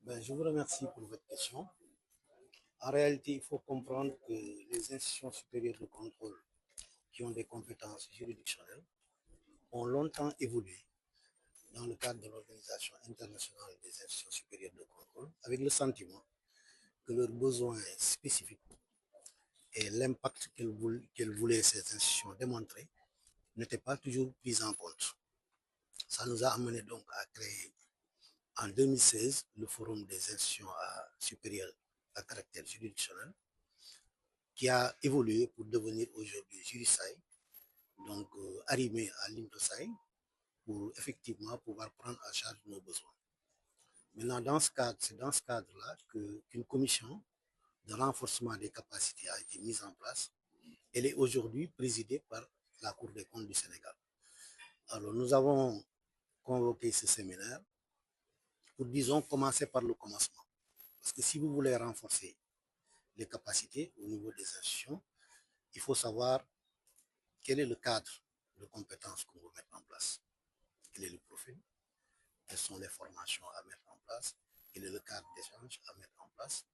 Je vous remercie pour votre question. En réalité, il faut comprendre que les institutions supérieures de contrôle qui ont des compétences juridictionnelles ont longtemps évolué dans le cadre de l'Organisation internationale des institutions supérieures de contrôle, avec le sentiment que leurs besoins spécifiques et l'impact qu'elles voulaient ces institutions démontrer n'étaient pas toujours pris en compte. Ça nous a amené donc à créer en 2016 le Forum des institutions supérieures à caractère juridictionnel, qui a évolué pour devenir aujourd'hui Jurisai, donc arrimé à l'Indosai, pour effectivement pouvoir prendre en charge nos besoins. Maintenant, c'est dans ce cadre-là qu'une commission de renforcement des capacités a été mise en place. Elle est aujourd'hui présidée par la Cour des comptes du Sénégal. Alors, nous avons convoqué ce séminaire pour, disons, commencer par le commencement. Parce que si vous voulez renforcer les capacités au niveau des institutions, il faut savoir quel est le cadre de compétences qu'on veut mettre en place, quel est le profil, quelles sont les formations à mettre en place, quel est le cadre d'échange à mettre en place.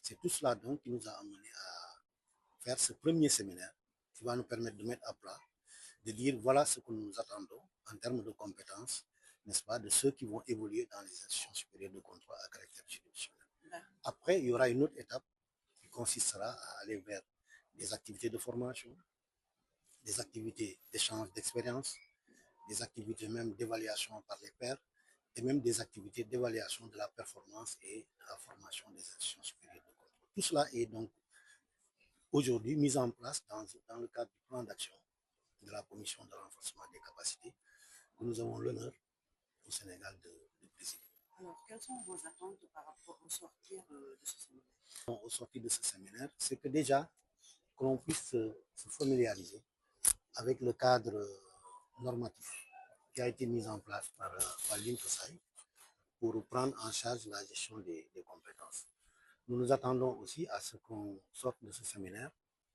C'est tout cela donc qui nous a amené à faire ce premier séminaire qui va nous permettre de mettre à plat, de dire voilà ce que nous attendons en termes de compétences, n'est-ce pas, de ceux qui vont évoluer dans les institutions supérieures de contrôle à caractère juridictionnel. Après, il y aura une autre étape qui consistera à aller vers des activités de formation, des activités d'échange d'expérience, des activités même d'évaluation par les pairs et même des activités d'évaluation de la performance et de la formation des institutions supérieures de contrôle. Tout cela est donc aujourd'hui mis en place dans le cadre du plan d'action de la commission de renforcement des capacités que nous avons l'honneur au Sénégal de présider. Alors, quelles sont vos attentes par rapport au sortir de ce séminaire? Au sortir de ce séminaire, c'est que déjà, que l'on puisse se familiariser avec le cadre normatif qui a été mis en place par l'INTOSAI pour prendre en charge la gestion des compétences. Nous nous attendons aussi à ce qu'on sorte de ce séminaire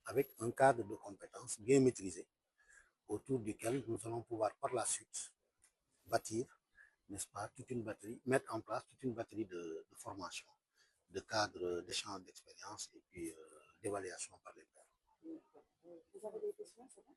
avec un cadre de compétences bien maîtrisé autour duquel nous allons pouvoir par la suite bâtir, n'est-ce pas, toute une batterie, mettre en place toute une batterie de formation, de cadres d'échange d'expérience et puis d'évaluation par les pairs. Vous avez des questions, c'est bon?